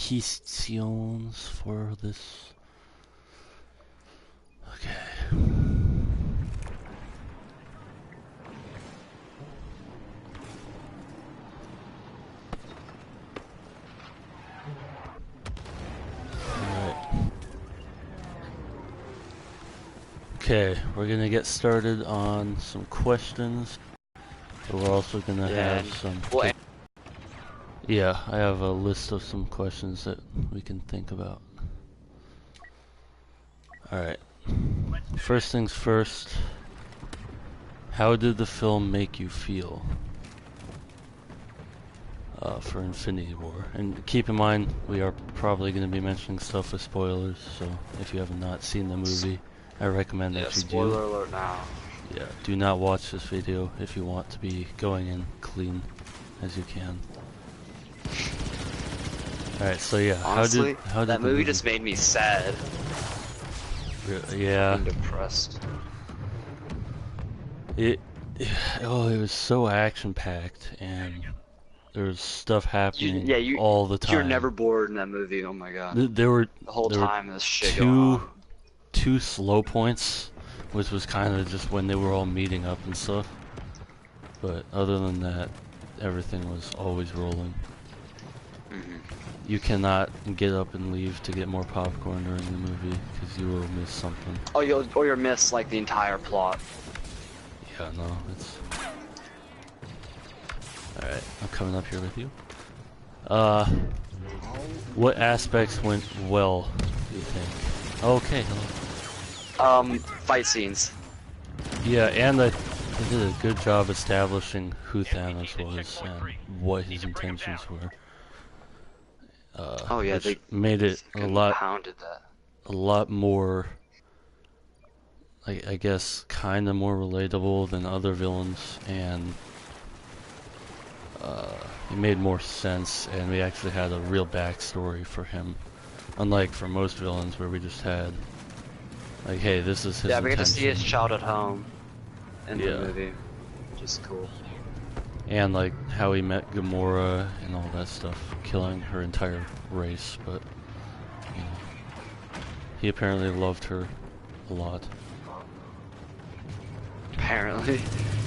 questions for this. Okay. Okay, we're gonna get started on some questions, but we're also gonna have some... Yeah, I have a list of some questions that we can think about. Alright, first things first, how did the film make you feel? For Infinity War. And keep in mind, we are probably going to be mentioning stuff with spoilers, so if you have not seen the movie, I recommend that you do. Spoiler alert now. Yeah, do not watch this video if you want to be going in clean as you can. Alright, so yeah, honestly, how did that movie just made me sad. Yeah. I'm depressed. It was so action-packed, and there's stuff happening all the time. You're never bored in that movie. Oh my god. There were the whole time this shit going on. Two slow points, which was kind of just when they were all meeting up and stuff. But other than that, everything was always rolling. You cannot get up and leave to get more popcorn during the movie because you will miss something. Oh, you'll miss like the entire plot. Yeah, no, it's... Alright, I'm coming up here with you. What aspects went well, do you think? Okay, hello. Fight scenes. Yeah, and they did a good job establishing who Thanos was and what his intentions were. Oh yeah, they made it a lot more, I guess, kind of more relatable than other villains, and it made more sense, and we actually had a real backstory for him, unlike for most villains where we just had, like, hey, this is his intention. Yeah, we get to see his childhood home in the movie, which is cool. And like how he met Gamora and all that stuff, killing her entire race, but you know, he apparently loved her a lot. Apparently,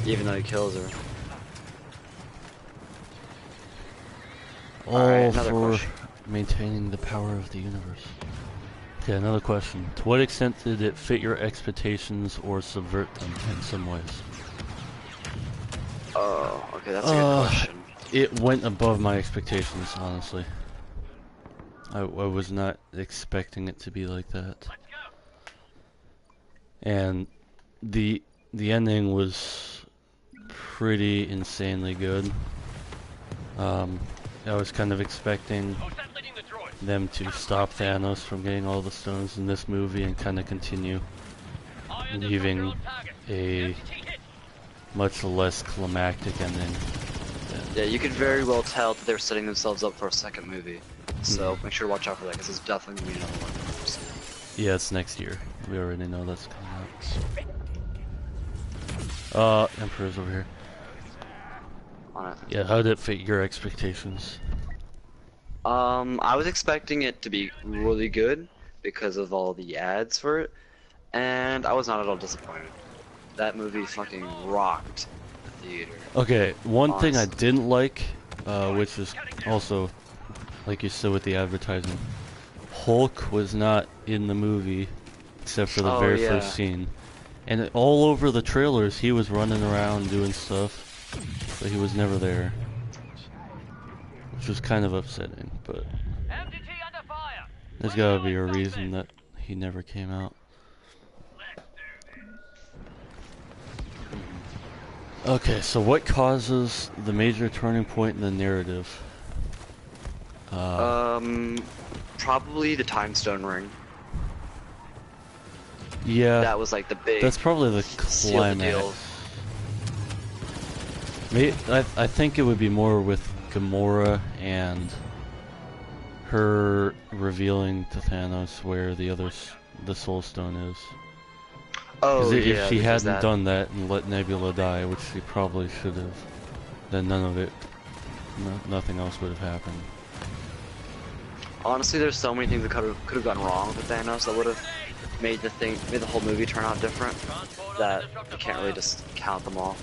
even though he kills her. All for maintaining the power of the universe. Okay, another question. To what extent did it fit your expectations or subvert them in some ways? Oh, okay, that's a good question. It went above my expectations, honestly. I was not expecting it to be like that. And the ending was pretty insanely good. I was kind of expecting them to stop Thanos from getting all the stones in this movie and kind of continue, leaving a much less climactic ending. Yeah, you could very well tell that they're setting themselves up for a second movie. So make sure to watch out for that, because it's definitely going to be another one. Yeah, it's next year. We already know that's coming out. Emperor's over here. Yeah, how did it fit your expectations? I was expecting it to be really good because of all the ads for it, and I was not at all disappointed. That movie fucking rocked the theater. Okay, one thing I didn't like, which is also, like you said with the advertising, Hulk was not in the movie except for the very first scene. And all over the trailers he was running around doing stuff, but he was never there. Which was kind of upsetting, but there's gotta be a reason that he never came out. Okay, so what causes the major turning point in the narrative? Probably the Time Stone ring. Yeah, that was like the big. That's probably the climax. Maybe, I think it would be more with Gamora and her revealing to Thanos where the Soul Stone is. Oh, yeah. If she hadn't done that and let Nebula die, which she probably should have, then nothing else would have happened. Honestly, there's so many things that could have gone wrong with Thanos that would have made the whole movie turn out different. That you can't really just count them all.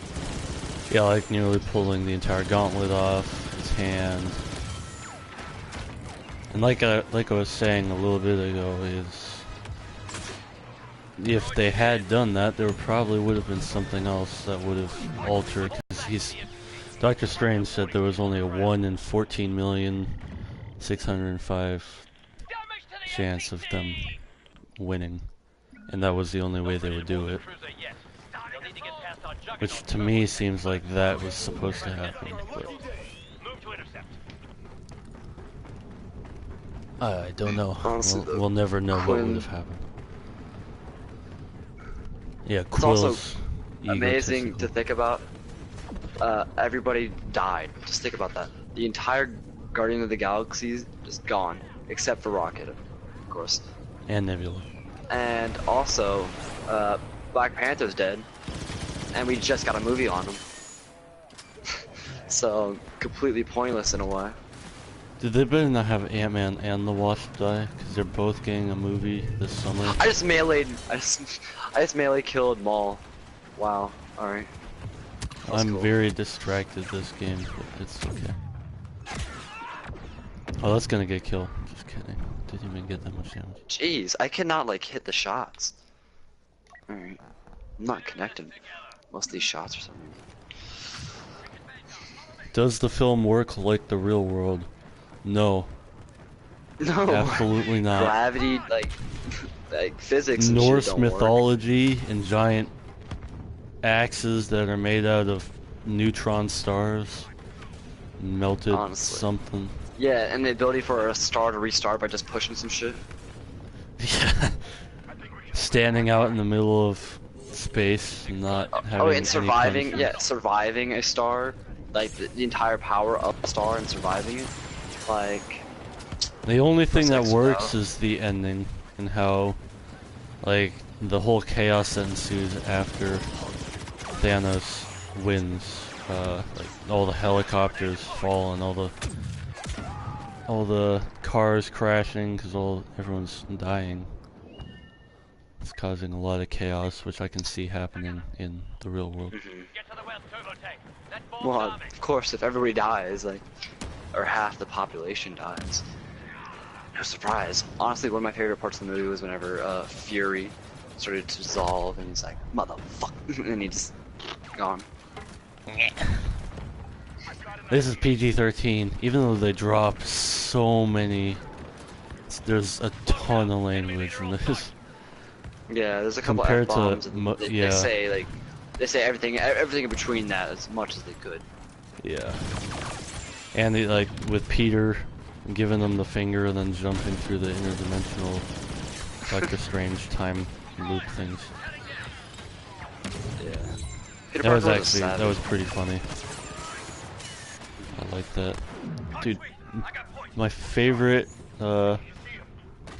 Yeah, like nearly pulling the entire gauntlet off his hand. And like I was saying a little bit ago, is if they had done that, there probably would have been something else that would have altered. Because Doctor Strange said there was only a 1 in 14,605 chance of them winning, and that was the only way they would do it. Which to me seems like that was supposed to happen. But I don't know. Honestly, We'll never know what would have happened. Yeah, Quill's amazing to think about. Everybody died. Just think about that. The entire Guardian of the Galaxy is just gone, except for Rocket, of course. And Nebula. And also, Black Panther's dead, and we just got a movie on him. So, completely pointless in a way. Did they better not have Ant-Man and the Wasp die? Because they're both getting a movie this summer. I just melee killed Maul. Wow. Alright. I'm cool. very distracted this game, but it's okay. Oh, that's gonna get killed. Just kidding. Didn't even get that much damage. Jeez, I cannot like hit the shots. Alright. I'm not connecting most of these shots or something. Does the film work like the real world? No. No. Absolutely not. Gravity, like physics and Norse shit don't work. mythology and giant axes that are made out of neutron stars. Melted Honestly. something. Yeah, and the ability for a star to restart by just pushing some shit. Yeah. Standing out in the middle of space and not having Oh, and any surviving, punishment. yeah, surviving a star, like the entire power of a star and surviving it. Like, The only thing that Extra. works is the ending and how, like, the whole chaos that ensues after Thanos wins. Like all the helicopters fall and all the cars crashing because everyone's dying. It's causing a lot of chaos, which I can see happening in the real world. well, of course, if everybody dies, like, or half the population dies, no surprise. Honestly, one of my favorite parts of the movie was whenever Fury started to dissolve, and he's like, "Motherfucker," and he just gone. This is PG-13, even though they drop so many. There's a ton of language in this. Yeah, there's a couple Compared to F-bombs, and yeah. they say everything in between that as much as they could. Yeah. And they, like, with Peter giving them the finger and then jumping through the interdimensional Doctor Strange time loop things. Yeah. That was actually, that was pretty funny. I like that. Dude, my favorite,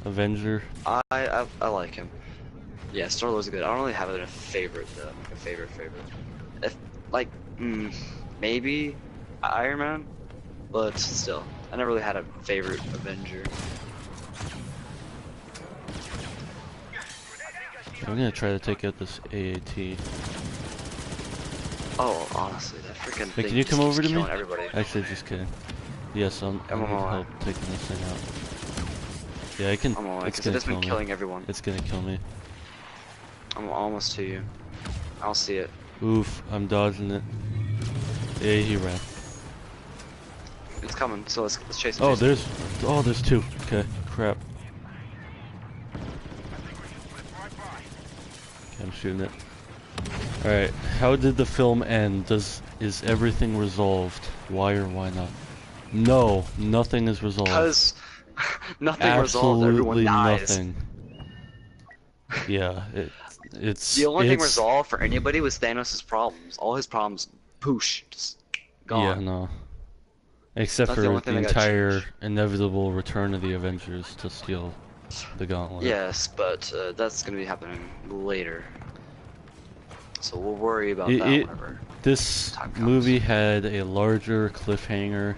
Avenger. I like him. Yeah, Star-Lord's good. I don't really have a favorite though, like a favorite. If like, maybe Iron Man, but still, I never really had a favorite Avenger. I'm gonna try to take out this AAT. Oh, honestly, that freaking Hey, thing can you just come keeps over to me? killing everybody. Actually, just kidding. Yes, I need help taking this thing out. Yeah, I can. I'm alright, It's because it gonna has been kill me. killing everyone. It's gonna kill me. I'm almost to you. I'll see it. Oof, I'm dodging it. Yeah, he ran. It's coming, so let's chase it. Oh, there's two. Okay, crap. Okay, I'm shooting it. Alright, how did the film end? Is everything resolved? Why or why not? No, nothing is resolved. Because nothing resolved, everyone dies. Nothing. Yeah, it's... The only thing resolved for anybody was Thanos' problems. All his problems, poosh, just gone. Yeah, no. Except That's for the only thing the that got entire changed. inevitable return of the Avengers to steal the gauntlet. Yes, but that's gonna be happening later. So we'll worry about that whenever. This time comes. movie had a larger cliffhanger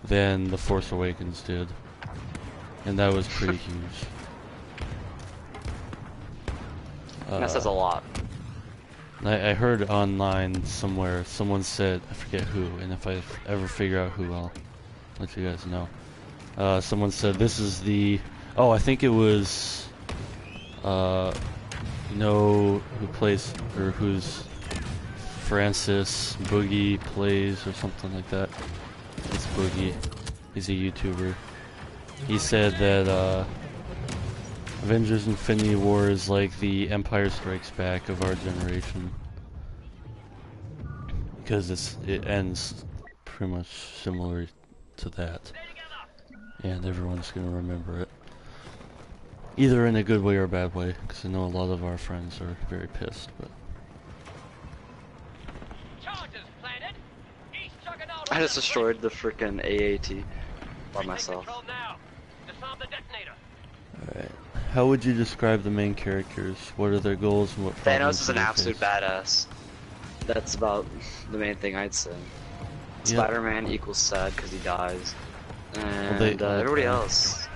than The Force Awakens did. and that was pretty huge. That says a lot. I heard online somewhere, someone said, I forget who, and if I ever figure out who, I'll let you guys know. Someone said this is the, oh, I think it was, you know who plays, or who's Francis Boogie plays, or something like that. It's Boogie. He's a YouTuber. He said that, Avengers Infinity War is like the Empire Strikes Back of our generation. Because it ends pretty much similar to that. And everyone's gonna remember it. Either in a good way or a bad way, because I know a lot of our friends are very pissed, but... I just destroyed the freaking AAT by myself. Alright. How would you describe the main characters? What are their goals and what problems Thanos is an do they absolute face? badass. That's about the main thing I'd say. Yeah. Spider-Man equals sad because he dies. And Well, they all everybody die. else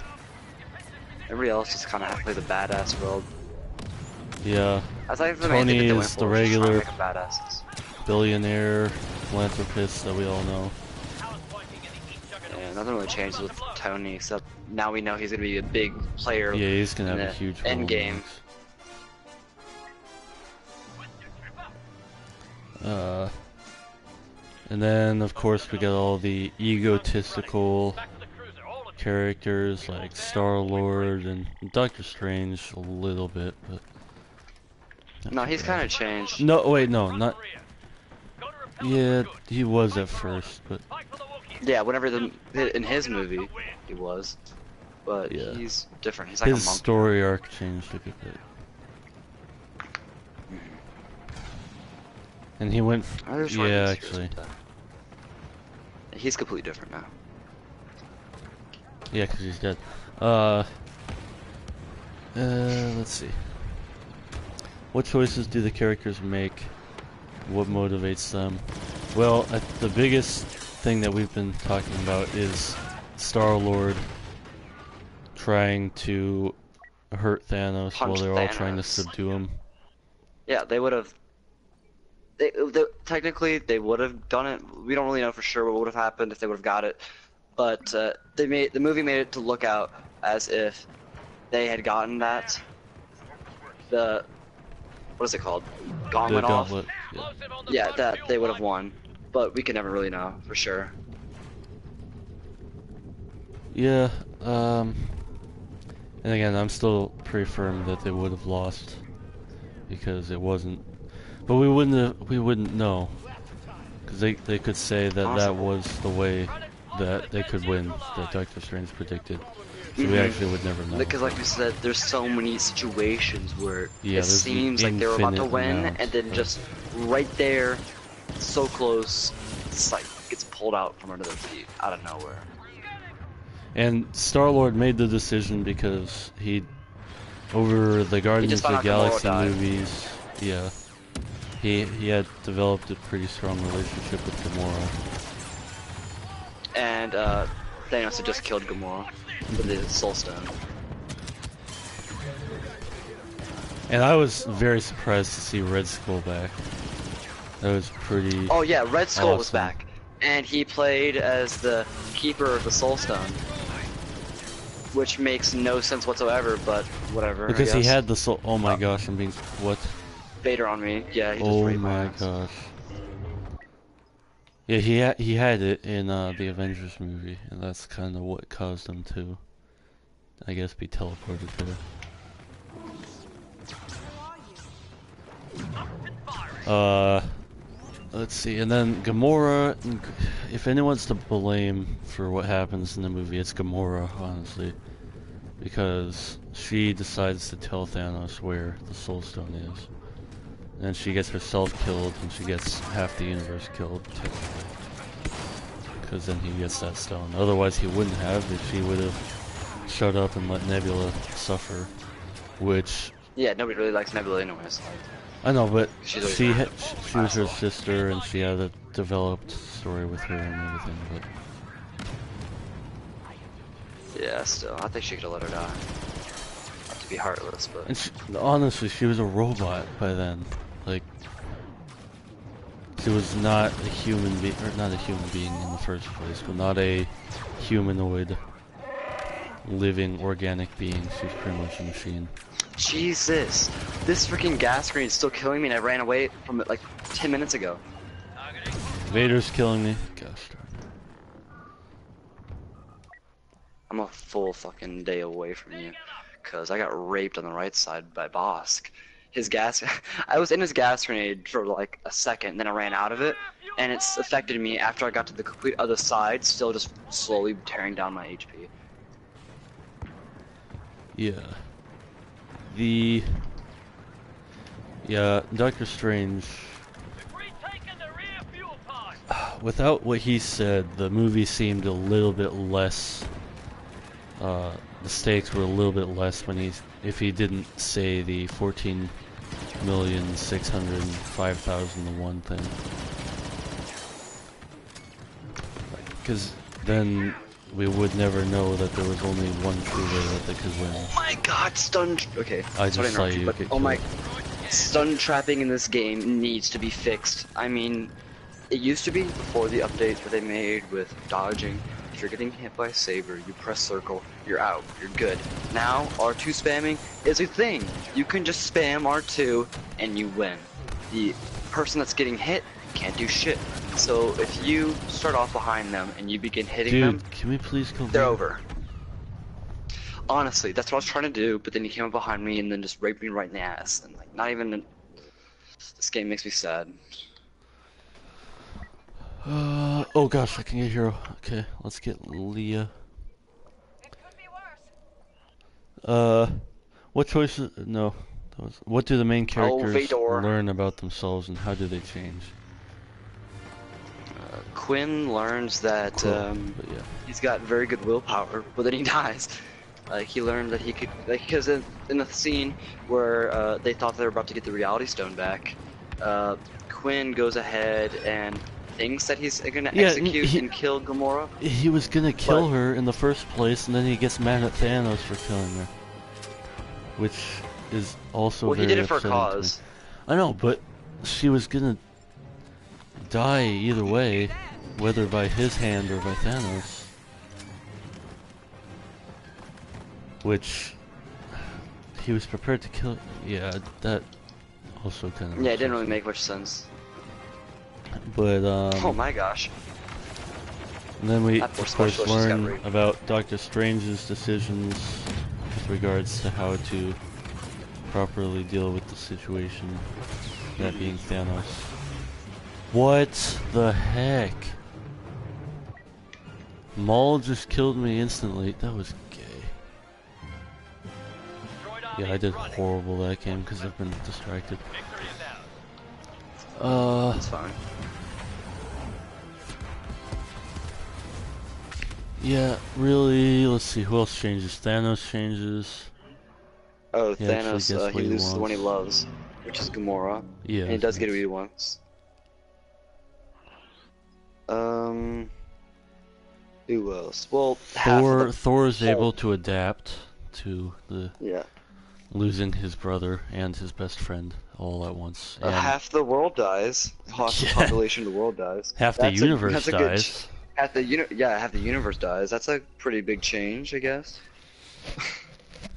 just kind of have to play the badass role. Yeah. I think the main thing Tony that they went is for the was just trying to regular make them badasses. billionaire philanthropist that we all know. Yeah, nothing really changes with Tony except now we know he's gonna be a big player. Yeah, he's gonna in have a the huge role end in game. this. And then of course we got all the egotistical characters like Star-Lord and Doctor Strange a little bit, but No, he's kind of changed. no, wait, no, not. Yeah, he was at first, but Yeah, whenever in his movie he was, but Yeah. he's different. He's like his a monk. story arc changed a good bit. And he went. I was trying to Yeah, be serious actually. with that. He's completely different now. Yeah, because he's dead. Let's see. What choices do the characters make? What motivates them? Well, the biggest thing that we've been talking about is Star-Lord trying to hurt Thanos while Punch they're all trying to Thanos. subdue him. Yeah, they would have. Technically, they would have done it. We don't really know for sure what would have happened if they would have got it, but the movie made it to look out as if they had gotten that. What is it called? Gauntlet The off. gauntlet. Yeah, that they would have won, but we can never really know for sure. Yeah, and again, I'm still pretty firm that they would have lost because it wasn't. But we wouldn't know because they could say that that was the way that they could win that Doctor Strange predicted. So we actually would never know. Because, like you said, there's so many situations where Yeah, it there's seems the like they were about to infinite win, amount, and then but- just right there, so close, it's like gets pulled out from under their feet out of nowhere. And Star-Lord made the decision because over the Guardians of found the out Gamora Galaxy died. movies, yeah, he had developed a pretty strong relationship with Gamora. And Thanos had just killed Gamora with the Soul Stone. And I was very surprised to see Red Skull back. That was pretty. Oh yeah, Red Skull was Awesome. back, and he played as the keeper of the Soul Stone, which makes no sense whatsoever. But whatever. I Because he guess. had the soul. Oh my gosh, I'm being. What? Vader on me. Yeah, he just Oh raped my ass. gosh. Yeah, he had it in the Avengers movie, and that's kind of what caused him to, I guess, be teleported there. Let's see, and then Gamora. If anyone's to blame for what happens in the movie, it's Gamora, honestly, because she decides to tell Thanos where the Soul Stone is. And she gets herself killed, and she gets half the universe killed, technically. Because then he gets that stone. Otherwise he wouldn't have, if she would have shut up and let Nebula suffer. Which, Yeah, nobody really likes Nebula anyways. I know, but She's always she been she was her sister, and she had a developed story with her and everything, but... Yeah, still, I think she could have let her die. Not to be heartless, but And honestly, she was a robot by then. Like, she was not a human being, or not a human being in the first place, but not a humanoid, living, organic being. She was pretty much a machine. Jesus, this freaking gas grenade is still killing me, and I ran away from it like 10 minutes ago. Vader's killing me. Gosh darn. I'm a full fucking day away from you, cause I got raped on the right side by Bosk. His gas, I was in his gas grenade for like a second, then I ran out of it, and it's affected me after I got to the complete other side, still just slowly tearing down my HP. Yeah. Doctor Strange. Without what he said, the movie seemed a little bit less. The stakes were a little bit less if he didn't say the 14,605,001 thing. Because then we would never know that there was only one true way that they could win. Oh my god, stun. Okay, I sorry just to saw interrupt you but get oh my, killed. stun trapping in this game needs to be fixed. I mean, it used to be before the update that they made with dodging. If you're getting hit by a saber, you press circle, you're out, you're good. Now, R2 spamming is a thing. You can just spam R2 and you win. The person that's getting hit can't do shit. So if you start off behind them and you begin hitting them, Can we please go they're back? over. Honestly, that's what I was trying to do, but then he came up behind me and then just raped me right in the ass. And like, not even. This game makes me sad. Oh gosh, I can get hero. Okay, let's get Leah. It could be worse. What choices? No. What do the main characters Vador. learn about themselves and how do they change? Quinn learns that But yeah. he's got very good willpower, but then he dies. He learned that he could, because in the scene where they thought they were about to get the reality stone back, Quinn goes ahead and thinks that he's gonna execute and kill Gamora. He was gonna kill her in the first place, and then he gets mad at Thanos for killing her, which is also well, he very did it for a upsetting to me. cause. I know, but she was gonna die either way, whether by his hand or by Thanos. Which he was prepared to kill. Yeah, that also kind of. Yeah, it didn't really make much sense. But Oh my gosh. and then we That of poor course specialist just got learn raped. about Doctor Strange's decisions with regards to how to properly deal with the situation, that being Thanos. What the heck? Maul just killed me instantly. That was gay. Yeah, I did horrible that game because I've been distracted. That's fine. Yeah, really, let's see, who else changes? Thanos changes. Oh, He actually Thanos, gets he what he loses the one he wants. loves, which is Gamora. Yeah. And he does get what he wants. Who else? Well, Thor is able to adapt to the yeah. losing his brother and his best friend all at once. And Half the world dies. Half the population of the world dies. half the universe dies. Half the universe dies. That's a pretty big change, I guess.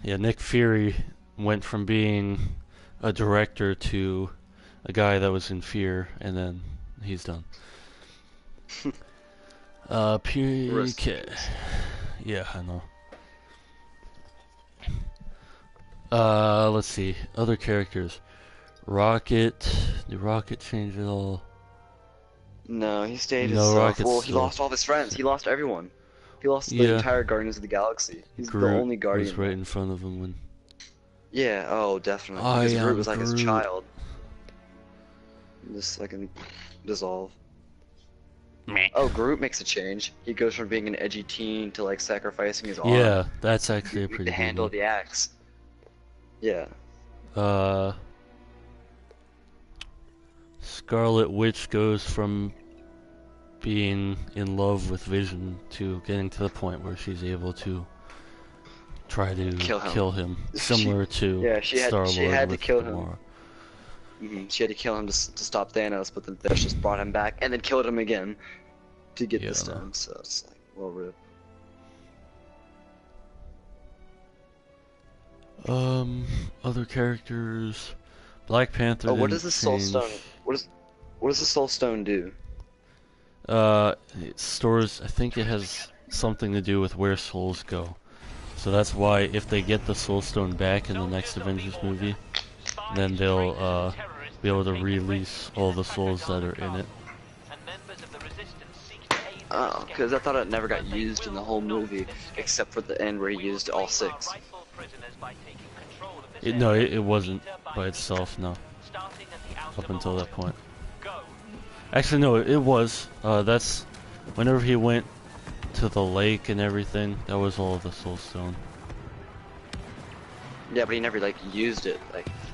Yeah, Nick Fury went from being a director to a guy that was in fear, and then he's done. PK. Yeah, I know. Let's see. Other characters. Rocket. Did Rocket change at all? No, he stayed No, himself. Rocket's Well, he still- lost all of his friends. He lost everyone. He lost the entire Guardians of the Galaxy. He's Groot the only Guardian. was right in front of him when. Yeah, oh, definitely. I Because Groot am was like his Groot. child. Just like can dissolve. Meh. Oh, Groot makes a change. He goes from being an edgy teen to like sacrificing his arm Yeah, that's actually a pretty to good handle one. the axe. Yeah. Scarlet Witch goes from being in love with Vision to getting to the point where she's able to try to Kill him. similar to Yeah, she had Star-Lord to with kill him. Gamora. She had to kill him to stop Thanos, but then Thanos just brought him back and then killed him again to get Yeah. the stone. So it's like, well, rip. Other characters, Black Panther. Oh, what didn't does the Soul change. Stone? What does the Soul Stone do? It stores. I think it has something to do with where souls go. So that's why if they get the Soul Stone back in the next Avengers movie, then they'll be able to release all the souls that are in it. Oh, because I thought it never got used in the whole movie, except for the end where he used all 6. No, it wasn't by itself. No, up until that point. Actually, no, it was. That's whenever he went to the lake and everything. That was all of the Soul Stone. Yeah, but he never like used it.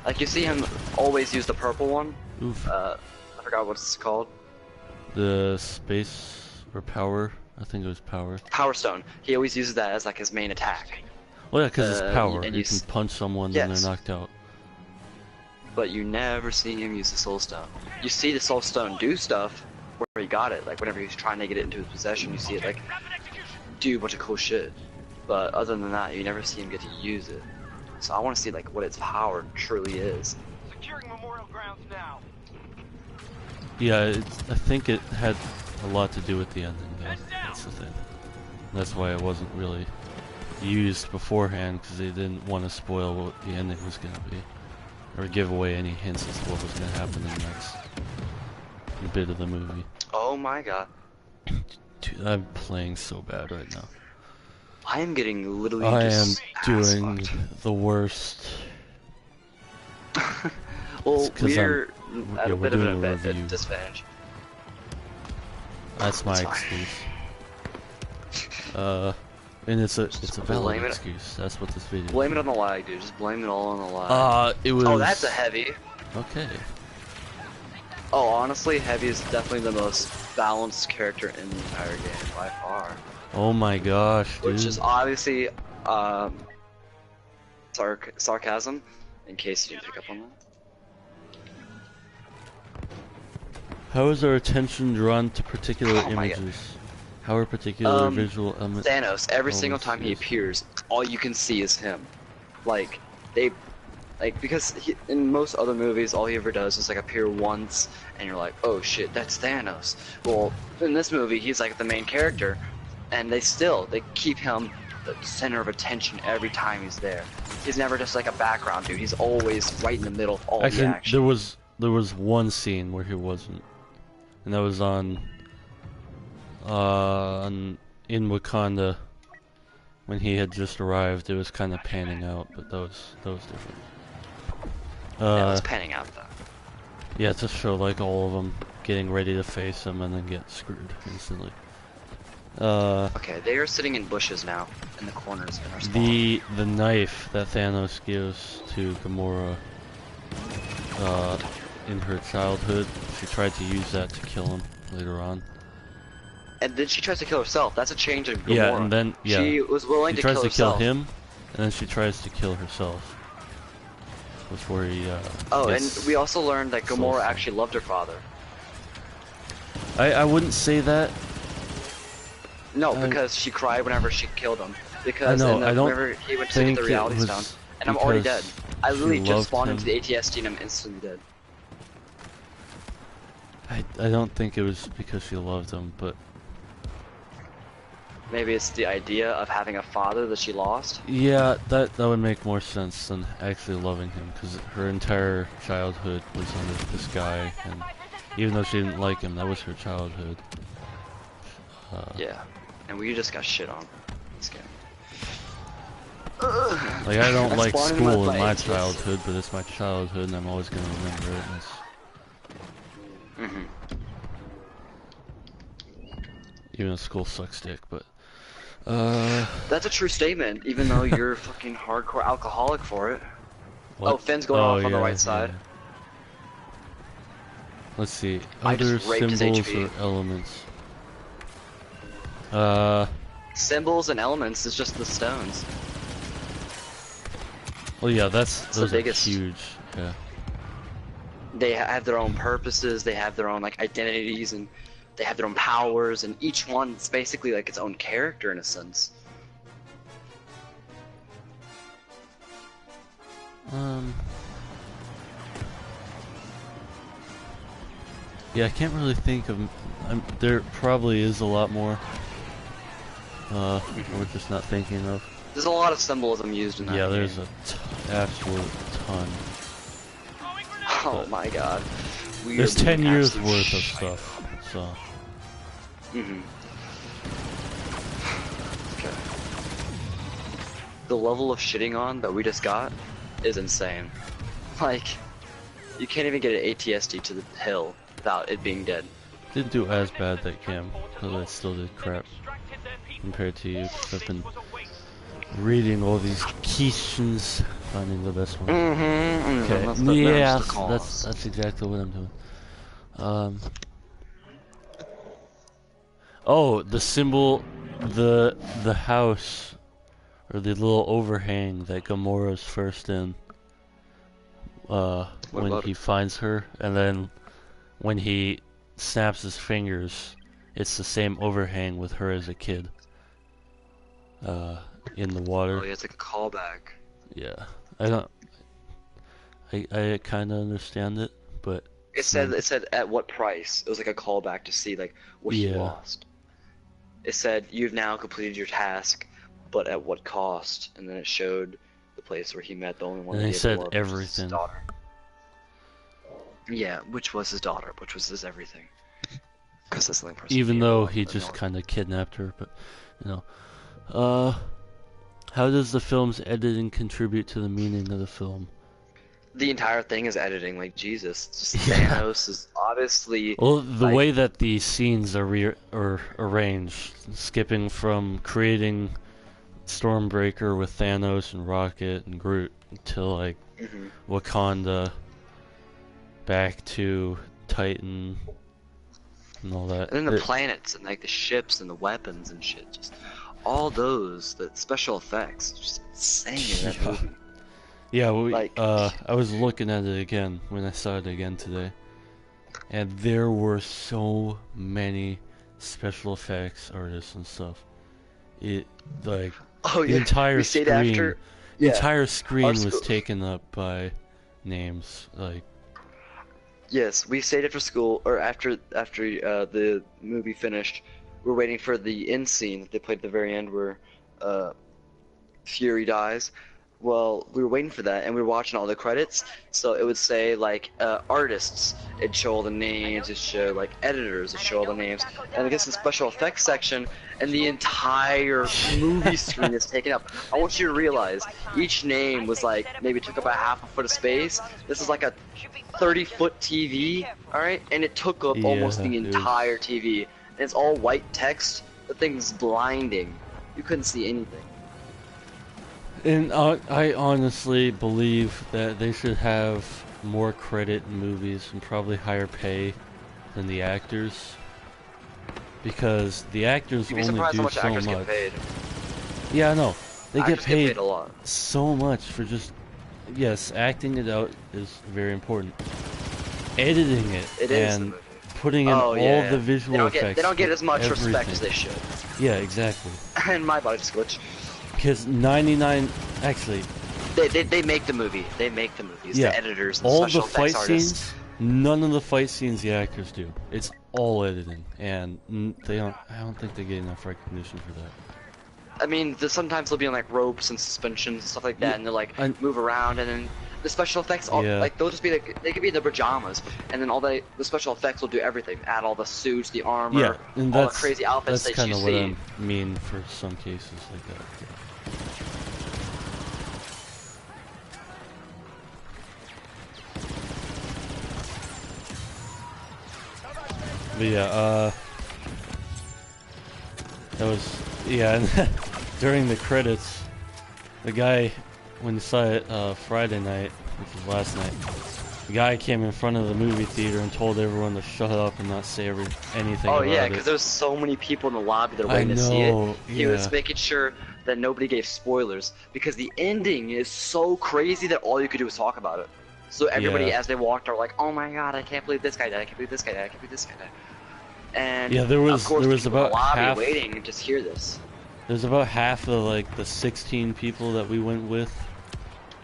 Like you see him always use the purple one. Oof. I forgot what it's called. The space or power. I think it was power. Power Stone. He always uses that as like his main attack. Well, yeah, because it's power. and You you can s- punch someone Yes. and they're knocked out. But you never see him use the Soul Stone. You see the Soul Stone do stuff where he got it, like whenever he's trying to get it into his possession, you see it like do a bunch of cool shit. But other than that, you never see him get to use it. So I want to see like what its power truly is. Securing Memorial Grounds now. Yeah, I think it had a lot to do with the ending, though. That's the thing. That's why it wasn't really used beforehand, because they didn't want to spoil what the ending was going to be. Or give away any hints as to what was going to happen in the next bit of the movie. Oh my god. Dude, I'm playing so bad right now. I am getting literally I am just doing ass-fucked. the worst. Well, It's 'cause we're at yeah, a we're bit of doing a an review. disadvantage. That's my It's fine. excuse. And it's a valid blame it- excuse. That's what this video is. Blame it on the lag, dude. Just blame it all on the lag. It was. Oh, that's a heavy. Okay. Oh, honestly, Heavy is definitely the most balanced character in the entire game by far. Oh my gosh, dude. Which is obviously sarcasm, in case you didn't pick up on that. How is our attention drawn to particular Oh my God. images? How are particular visual elements? Thanos, every single elements time he used? appears, all you can see is him. Because in most other movies, all he ever does is like appear once, and you're like, oh shit, that's Thanos. Well, in this movie, he's like the main character, and they keep him the center of attention every time he's there. He's never just like a background dude. He's always right in the middle of all Actually, the action. there was one scene where he wasn't, and that was in Wakanda when he had just arrived. It was kind of panning out, but that was different. Yeah, it's panning out though. Yeah, to show like all of them getting ready to face him and then get screwed instantly. Okay, they are sitting in bushes now, in the corners in our spawn. The knife that Thanos gives to Gamora in her childhood, she tried to use that to kill him later on. And then she tries to kill herself. That's a change in Gamora. Yeah, and then she was willing she to tries kill to herself. kill him, and then she tries to kill herself. Before he Oh, gets and we also learned that Gamora sulfur. actually loved her father. I wouldn't say that. No, I- because she cried whenever she killed him. I Because know, and then I don't whenever he went to get the think it reality was stone, and I'm already dead. because I literally she just loved spawned him. into the ATST and I'm instantly dead. I don't think it was because she loved him, but Maybe it's the idea of having a father that she lost. yeah, that would make more sense than actually loving him, because her entire childhood was under this guy, and even though she didn't like him, that was her childhood. Yeah, and we just got shit on. This game. Like, I don't I'm like spawning school with in my my ATS. childhood, but it's my childhood, and I'm always gonna remember it. And Mhm. even though school sucks dick, but That's a true statement, even though you're a fucking hardcore alcoholic for it. what? Oh, Finn's going off on the yeah, right side. yeah. Let's see. I Other just raped his symbols HP. or elements. Symbols and elements is just the stones. Oh yeah, those the are biggest. huge. Yeah. They have their own purposes, they have their own like identities, and they have their own powers, and each one's basically like its own character in a sense. Yeah, I can't really think of. There probably is a lot more. We're just not thinking of. There's a lot of symbolism used in that Yeah, game. there's a absolute ton. Oh my god. There's 10 years worth of stuff, so. Okay. The level of shitting on that we just got is insane. Like, you can't even get an ATSD to the hill without it being dead. Didn't do as bad that game, but I still did crap compared to you. Cause I've been reading all these questions, finding the best one. Okay, yeah, that's exactly what I'm doing. Oh, the symbol, the house, or the little overhang that Gamora's first in. When he finds her, and then when he snaps his fingers, it's the same overhang with her as a kid. In the water. Oh yeah, it's like a callback. Yeah, I kind of understand it, but it said at what price. It was like a callback to see like what he lost. It said you've now completed your task, but at what cost? And then it showed the place where he met the only one. And that he he said loved, everything. His daughter. Yeah, which was his daughter, which was his everything. Because that's the only person. Even though he just kind of kidnapped her, but you know, how does the film's editing contribute to the meaning of the film? The entire thing is editing, like Jesus. Just Thanos is obviously. Well, the way that the scenes are arranged, skipping from creating Stormbreaker with Thanos and Rocket and Groot to like Wakanda, back to Titan and all that. And then the planets and like the ships and the weapons and shit. Just all those, the special effects, just insane in that movie. Yeah, I was looking at it again when I saw it again today, and there were so many special effects artists and stuff. The entire screen, the entire screen was taken up by names like. Yes, we stayed after school, or after the movie finished. We were waiting for the end scene that they played at the very end where Fury dies. Well, we were waiting for that, and we were watching all the credits. So it would say like artists, it'd show all the names, it'd show like editors, it'd show all the names, and it gets the special effects section, and the entire movie screen is taken up. I want you to realize each name was like maybe took up a half a foot of space. This is like a 30-foot TV, all right, and it took up almost the entire TV. And it's all white text. The thing's blinding. You couldn't see anything. And I honestly believe that they should have more credit in movies and probably higher pay than the actors, because the actors only do so much. Get paid. Yeah, I know. They get paid a lot. So much for just acting it out is very important. Editing it and putting in all the visual effects. They don't get as much respect as they should. Yeah, exactly. And my body just glitched. Because 99, actually, they make the movie. They make the movies. Yeah, the editors, and all special the fight effects artists. scenes. None of the fight scenes the actors do. It's all editing, and they don't. I don't think they get enough recognition for that. I mean, sometimes they'll be on like ropes and suspensions and stuff like that, and they'll like move around, and then the special effects, like they'll just be like they could be in their pajamas, and then all the special effects will do everything, add all the suits, the armor, and all the crazy outfits that's that you see. That's see. kind of what I mean for some cases like that. But yeah, that was, and during the credits, the guy, when you saw it Friday night, which was last night, the guy came in front of the movie theater and told everyone to shut up and not say anything about it. Oh yeah, because there was so many people in the lobby that were waiting to see it. He was making sure that nobody gave spoilers because the ending is so crazy that all you could do was talk about it. So everybody, Yeah. as they walked, are like, "Oh my god, I can't believe this guy died! I can't believe this guy died! I can't believe this guy died!" And Yeah, there of was course, there was people in the about lobby half. waiting to just hear this. There's about half of like the 16 people that we went with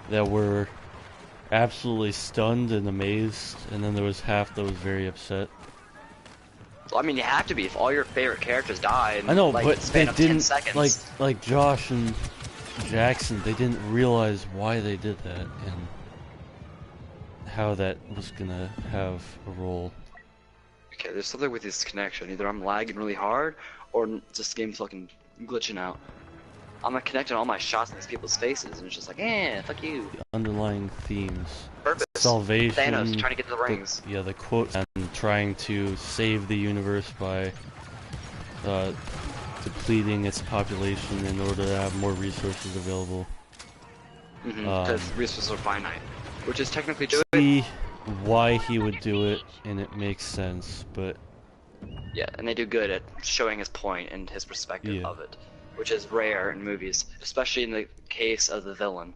that were absolutely stunned and amazed, and then there was half that was very upset. So, I mean, you have to be if all your favorite characters die in I know, like but the they span of 10 didn't seconds. like Josh and Jackson. They didn't realize why they did that and how that was gonna have a role. Okay, there's something with this connection. Either I'm lagging really hard, or this game's fucking glitching out. I'm like connecting all my shots in these people's faces, and it's just like, fuck you. Underlying themes: Purpose. salvation, Thanos trying to get to the rings. yeah, the quote, and trying to save the universe by depleting its population in order to have more resources available. Because resources are finite, which is technically good. See why he would do it, and it makes sense, but Yeah, and they do good at showing his point and his perspective of it, which is rare in movies, especially in the case of the villain.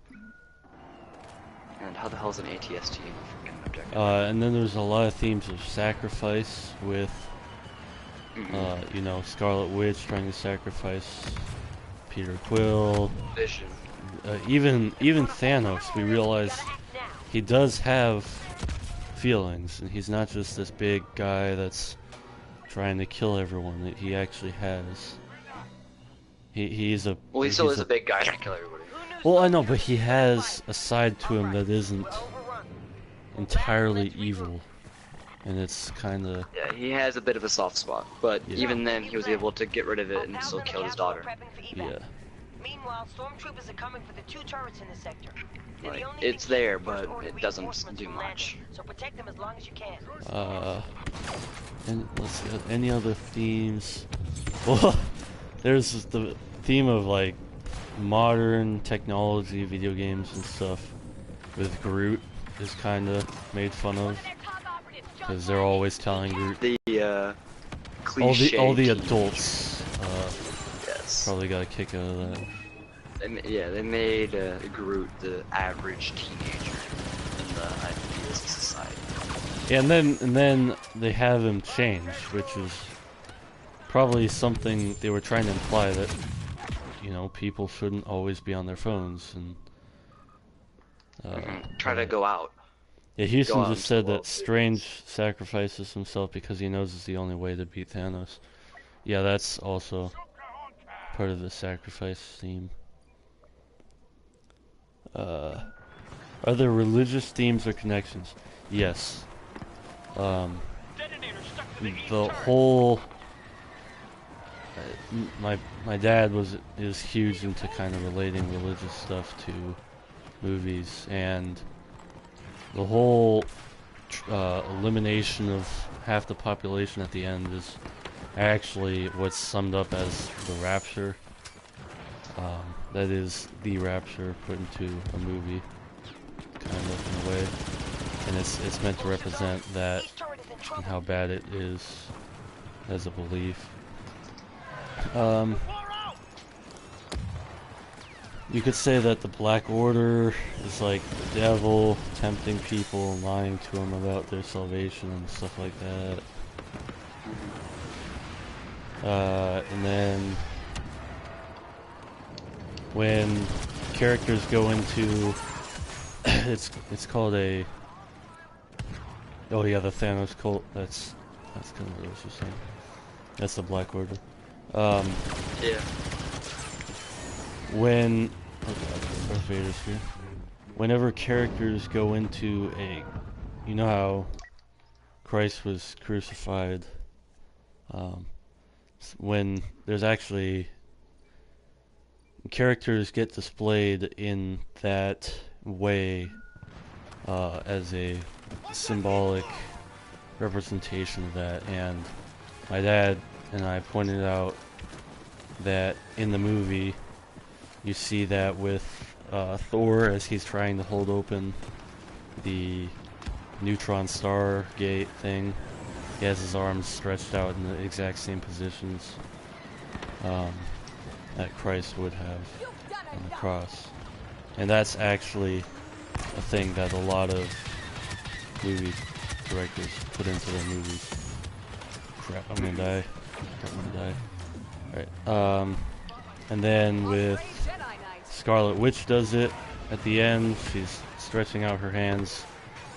And how the hell is an ATST in a freaking objective? and then there's a lot of themes of sacrifice with, you know, Scarlet Witch trying to sacrifice Peter Quill. Vision. Even Thanos, we realize he does have feelings, and he's not just this big guy that's trying to kill everyone. That he actually has. He's a. Well, he still is a big guy trying to kill everybody. Well, I know, but he has a side to him that isn't entirely evil, and it's kind of. Yeah, he has a bit of a soft spot, but Yeah. even then, he was able to get rid of it and still kill his daughter. Yeah. Meanwhile, stormtroopers are coming for the 2 turrets in the sector. Like, it's there, but it doesn't do much. So protect them as long as you can. And let's see, any other themes? Well, there's the theme of like modern technology, video games and stuff. With Groot is kind of made fun of because they're always telling Groot. The cliche. All the adults Yes. probably got a kick out of that. They made Groot the average teenager in the ideas of society. Yeah, and then they have him change, which is probably something they were trying to imply that, you know, people shouldn't always be on their phones and Try to go out. yeah, Houston out just into said the that world. Strange sacrifices himself because he knows it's the only way to beat Thanos. Yeah, that's also part of the sacrifice theme. Are there religious themes or connections? Yes. The whole my dad is huge into kind of relating religious stuff to movies, and the whole elimination of half the population at the end is actually what's summed up as the rapture. That is the rapture put into a movie, kind of in a way, and it's meant to represent that and how bad it is as a belief. You could say that the Black Order is like the devil tempting people and lying to them about their salvation and stuff like that. And then when characters go into it's called a oh yeah, the Thanos cult. That's kind of what I was just saying. That's the Black Order. Yeah. When oh god, Darth Vader's here. Whenever characters go into a, you know how Christ was crucified. When there's actually characters get displayed in that way as a symbolic representation of that, and my dad and I pointed out that in the movie you see that with Thor as he's trying to hold open the neutron star gate thing. He has his arms stretched out in the exact same positions. that Christ would have on the cross. And that's actually a thing that a lot of movie directors put into their movies. Crap, I'm gonna die. I'm gonna die. Alright, and then with Scarlet Witch does it at the end. She's stretching out her hands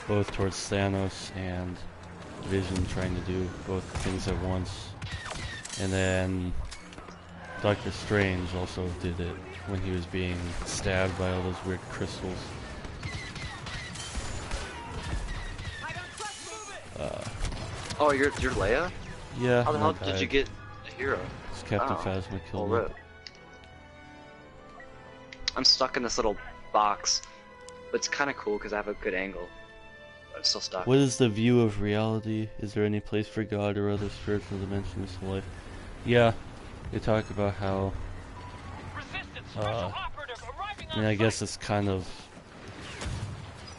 both towards Thanos and Vision, trying to do both things at once. And then Doctor Strange also did it when he was being stabbed by all those weird crystals. Oh, you're Leia? Yeah. How the hell did you get a hero? It's Captain Phasma killed me. I'm stuck in this little box, but it's kind of cool because I have a good angle. But I'm still stuck. What is the view of reality? Is there any place for God or other spiritual dimensions to life? Yeah, they talk about how. I mean, I guess it's kind of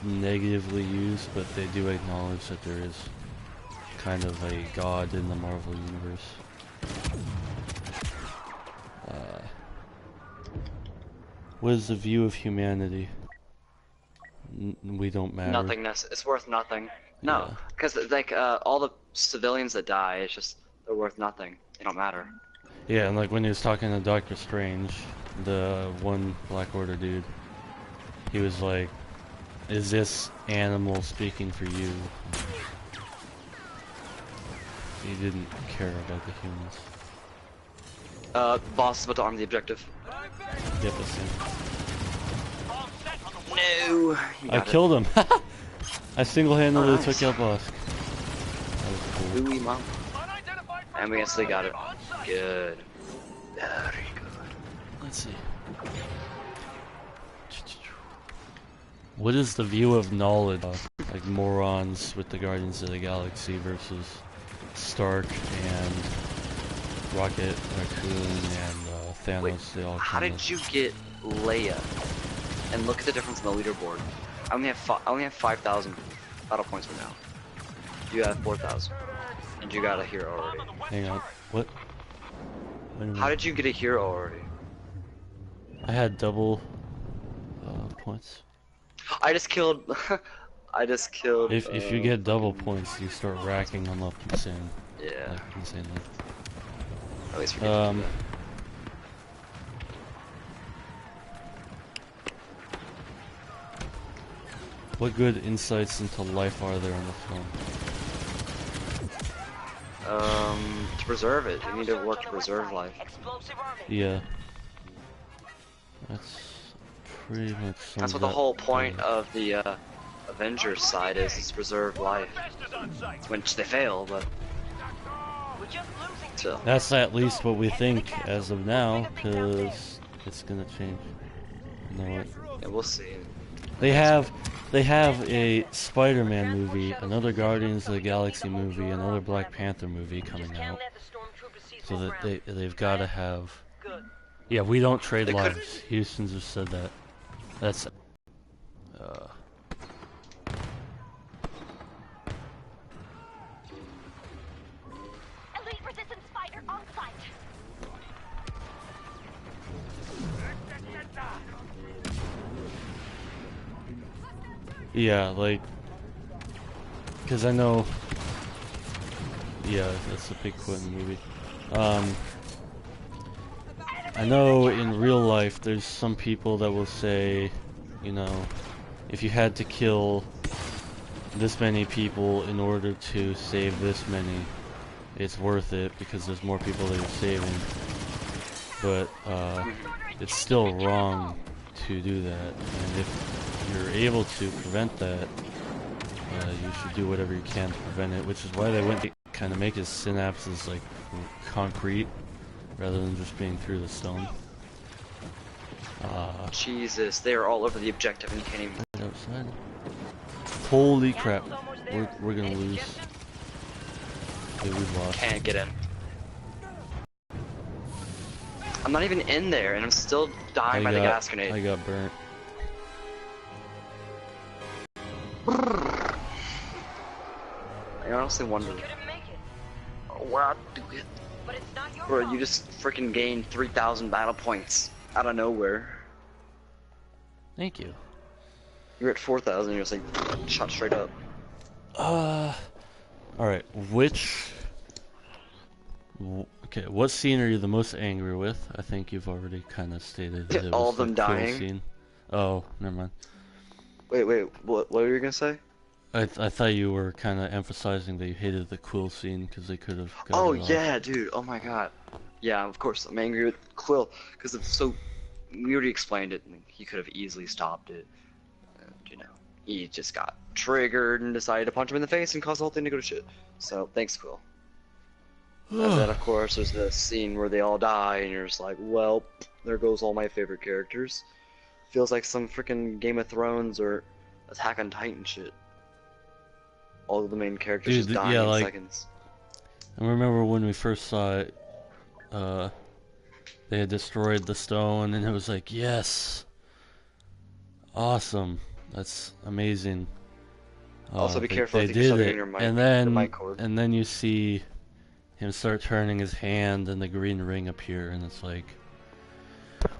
negatively used, but they do acknowledge that there is kind of a God in the Marvel universe. What is the view of humanity? We don't matter. Nothingness. It's worth nothing. No, because like all the civilians that die, it's just they're worth nothing. They don't matter. Yeah, and like when he was talking to Doctor Strange, the one Black Order dude, he was like, "Is this animal speaking for you?" He didn't care about the humans. Boss is about to arm the objective. Yep, that's him. No! I killed him! I single-handedly took out boss. That was cool. Ooh, mom. And we instantly got it. Good. Very good. Let's see. What is the view of knowledge? Like morons with the Guardians of the Galaxy versus Stark and Rocket, Raccoon, and Thanos. Wait, they all how did you get Leia? And look at the difference in the leaderboard. I only have 5,000 battle points for now. You have 4,000, and you got a hero already. Hang on. What? How did you get a hero already? I had double points. I just killed. I just killed. If you get double points, you start racking them up insane. Yeah. Like insanely. At least we get to do that. What good insights into life are there in the film? To preserve it. You need to work to preserve life. Yeah. That's pretty much. That's what the whole point of the Avengers side is to preserve life. Which they fail, but still. That's at least what we think as of now, because it's gonna change. You know what? Yeah, we'll see. They have a Spider-Man movie, another Guardians of the Galaxy movie, another Black Panther movie coming out. So that they've got to have. Yeah, we don't trade lives. Houston just said that. That's. Elite resistance fighter on site. Yeah, like, because I know. Yeah, that's a big quote in the movie. I know in real life there's some people that will say, you know, if you had to kill this many people in order to save this many, it's worth it because there's more people that you're saving. But it's still wrong to do that, and if you're able to prevent that, you should do whatever you can to prevent it, which is why they went to kind of make his synapses like concrete rather than just being through the stone. Jesus, they are all over the objective and you can't even. Right outside. Holy crap, we're gonna lose. Okay, we've lost. Can't get in. I'm not even in there and I'm still dying by the gas grenade. I got burnt. I honestly wonder. Where do it? But it's not your Bro, fault. you just freaking gained 3,000 battle points out of nowhere. Thank you. You're at 4,000. You're just like shot straight up. Alright, okay, what scene are you the most angry with? I think you've already kind of stated that it All was of the them quill dying. scene. Oh, never mind. Wait, what were you gonna say? I thought you were kind of emphasizing that you hated the quill scene because they could have got Oh it off. yeah, dude. Oh my god. Yeah, of course. I'm angry with Quill because it's so. We already explained it, and he could have easily stopped it. And, you know, he just got triggered and decided to punch him in the face and cause the whole thing to go to shit. So thanks, Quill. And then, of course, there's the scene where they all die, and you're just like, well, there goes all my favorite characters. Feels like some freaking Game of Thrones or Attack on Titan shit. All of the main characters Dude, just dying yeah, in like, seconds. I remember when we first saw it, they had destroyed the stone, and it was like, yes, awesome, that's amazing. Also, be careful. I They think you're did stepping on it, your mic, and the then mic cord. you see him start turning his hand, and the green ring appear, and it's like,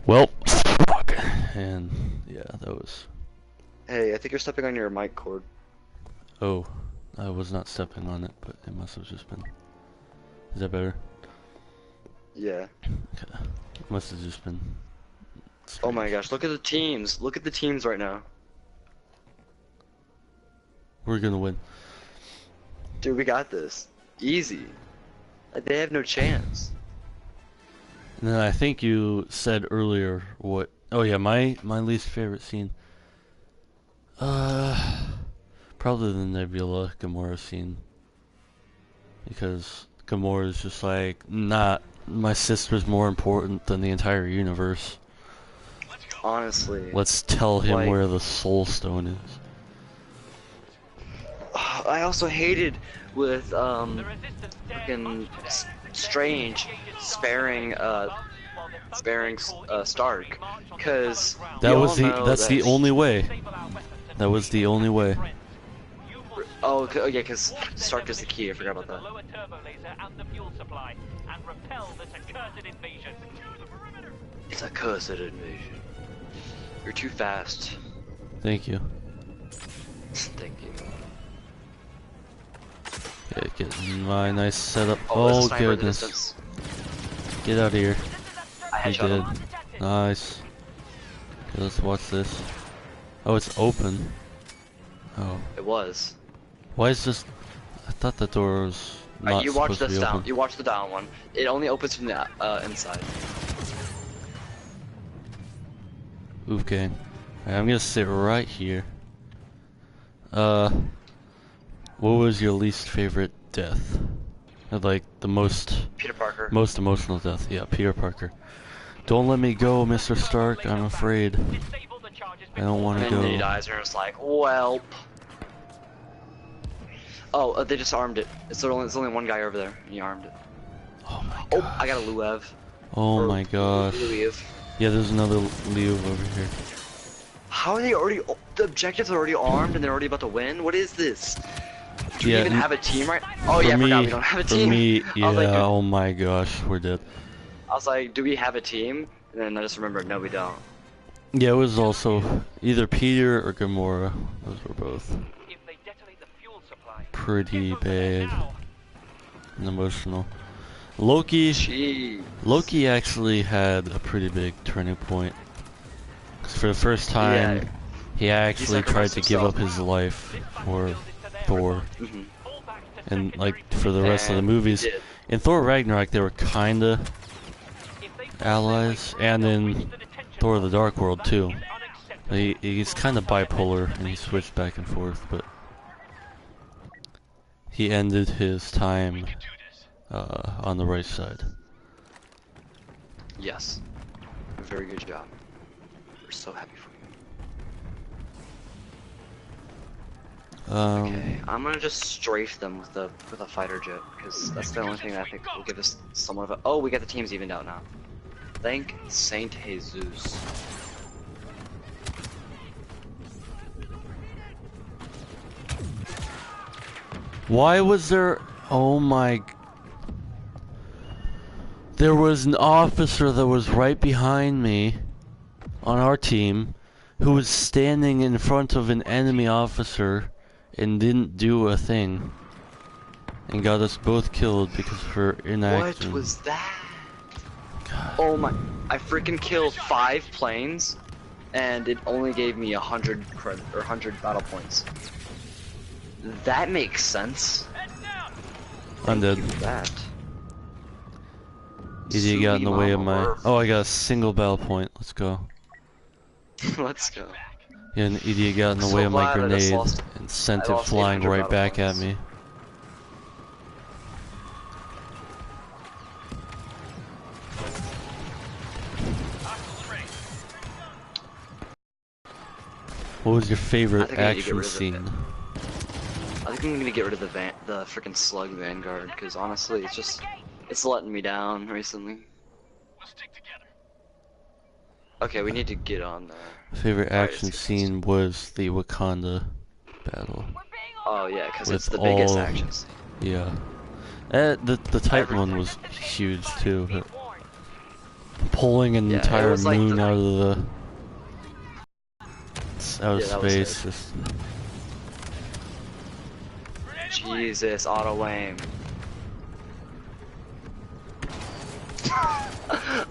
well, fuck. And yeah, that was. Hey, I think you're stepping on your mic cord. Oh, I was not stepping on it, but it must have just been. Is that better? Yeah. Okay. It must have just been. Oh my strange. gosh, look at the teams. Look at the teams right now. We're gonna win. Dude, we got this. Easy. Like, they have no chance. And then I think you said earlier what. Oh yeah, my least favorite scene. Probably the Nebula Gamora scene. Because Gamora is just like, not my sister's more important than the entire universe. Honestly. Let's tell him Like- where the Soul Stone is. I also hated with, freaking Strange sparing Stark. Because That's the only way. That was the only way. Oh, yeah, because Stark is the key. I forgot about that. It's a cursed invasion. You're too fast. Thank you. Thank you. Yeah, get my nice setup. There's a Oh sniper in the goodness. distance. Get out of here. I He headshot did. him. Nice. Okay, let's watch this. Oh, it's open. Oh. It was. Why is this? I thought the door was not You watch supposed to this be down. open. You watch the down one. It only opens from the inside. Okay. Alright, I'm gonna sit right here. What was your least favorite death? Like the most Peter Parker. emotional death? Yeah, Peter Parker. Don't let me go, Mr. Stark. I'm afraid. I don't want to And then he go. dies, and it's like, welp. Oh, they just armed it. It's only one guy over there, and he armed it. Oh my Oh, god. I got a Luev. Oh Or my gosh. Luev. Yeah, there's another Leo over here. How are they already? The objectives are already armed, and they're already about to win. What is this? Do we Yeah, even have a team right? Oh For yeah, I forgot me, we don't have a for team. me, yeah. I was like, dude, Oh my gosh, we're dead. I was like, do we have a team? And then I just remembered, no, we don't. Yeah, it was also either Peter or Gamora. Those were both pretty bad and emotional. Gee. Loki actually had a pretty big turning point. 'Cause for the first time, Yeah. he actually tried sacrificed to give up himself. his life for Thor. Mm-hmm. And like for the rest of the And movies, he did. in Thor Ragnarok they were kinda allies, and in Thor: The Dark World too. He's kind of bipolar, and he switched back and forth, but he ended his time on the right side. Yes. Very good job. We're so happy for you. Okay, I'm gonna just strafe them with a fighter jet because that's the only thing that I think will give us somewhat of a. Oh, we got the teams evened out now. Thank Saint Jesus. Why was there? Oh my! There was an officer that was right behind me on our team who was standing in front of an enemy officer and didn't do a thing. And got us both killed because of her inaction. What was that? God. Oh my! I freaking killed 5 planes, and it only gave me 100 credit or 100 battle points. That makes sense. I'm dead. That. Idiot got in the way of my... Oh, I got a single battle point. Let's go. Let's go. Yeah, an idiot got in the So way of my glad I just grenade lost- and sent I it lost flying 800 right battle back at points. me. What was your favorite I think I need to get action rid of it. scene? I think I'm gonna get rid of the freaking slug vanguard because honestly, it's letting me down recently. Okay, we need to get on there. Favorite Alright, action let's get scene was the Wakanda battle. Oh yeah, because it's With the biggest all- action scene. Yeah. The Titan one was huge too. But pulling an Yeah, it entire was like moon the- out of the out of Yeah, that was space. good. Just Jesus, auto aim.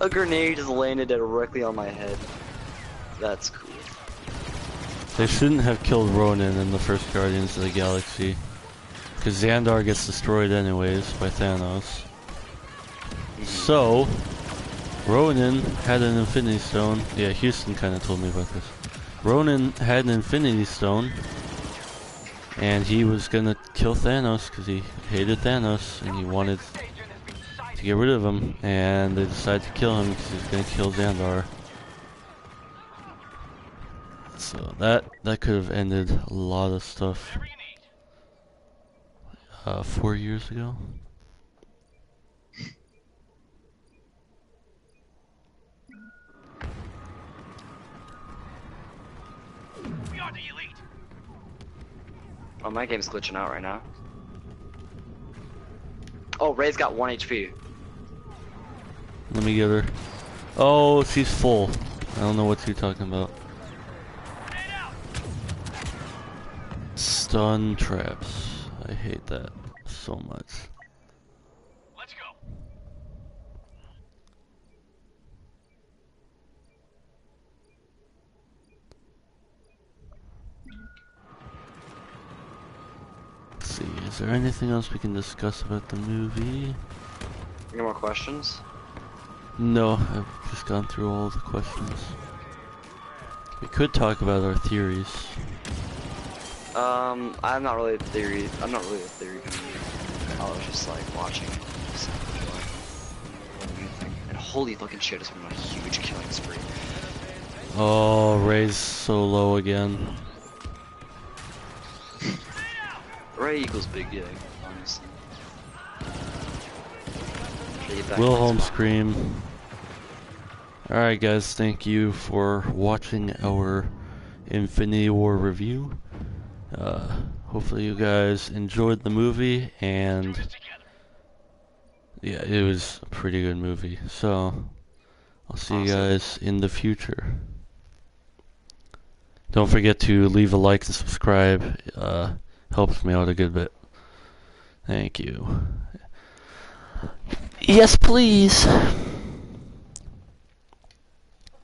A grenade just landed directly on my head. That's cool. they shouldn't have killed Ronan in the first Guardians of the Galaxy, because Xandar gets destroyed anyways by Thanos. So Ronan had an Infinity Stone. Yeah, Houston kind of told me about this. Ronan had an Infinity Stone, and he was gonna kill Thanos because he hated Thanos and he wanted to get rid of him. And they decided to kill him because he was gonna kill Xandar. So that could have ended a lot of stuff. 4 years ago. Oh, my game's glitching out right now. Oh, Ray's got 1 HP. Let me get her. Oh, she's full. I don't know what you're talking about. Stun traps. I hate that so much. Let's go. Let's see, is there anything else we can discuss about the movie? Any more questions? No, I've just gone through all the questions. We could talk about our theories. I'm not really a theory kind of guy. I was just like watching it. Just enjoying what do you think? And holy fucking shit, it's been a huge killing spree. Oh, Ray's so low again. Ray equals big egg, honestly. Okay, get back Wilhelm to the spot. Scream. Alright guys, thank you for watching our Infinity War review. Hopefully you guys enjoyed the movie, and yeah, it was a pretty good movie. So, I'll see you guys in the future. Don't forget to leave a like and subscribe. Helps me out a good bit. Thank you. Yes, please.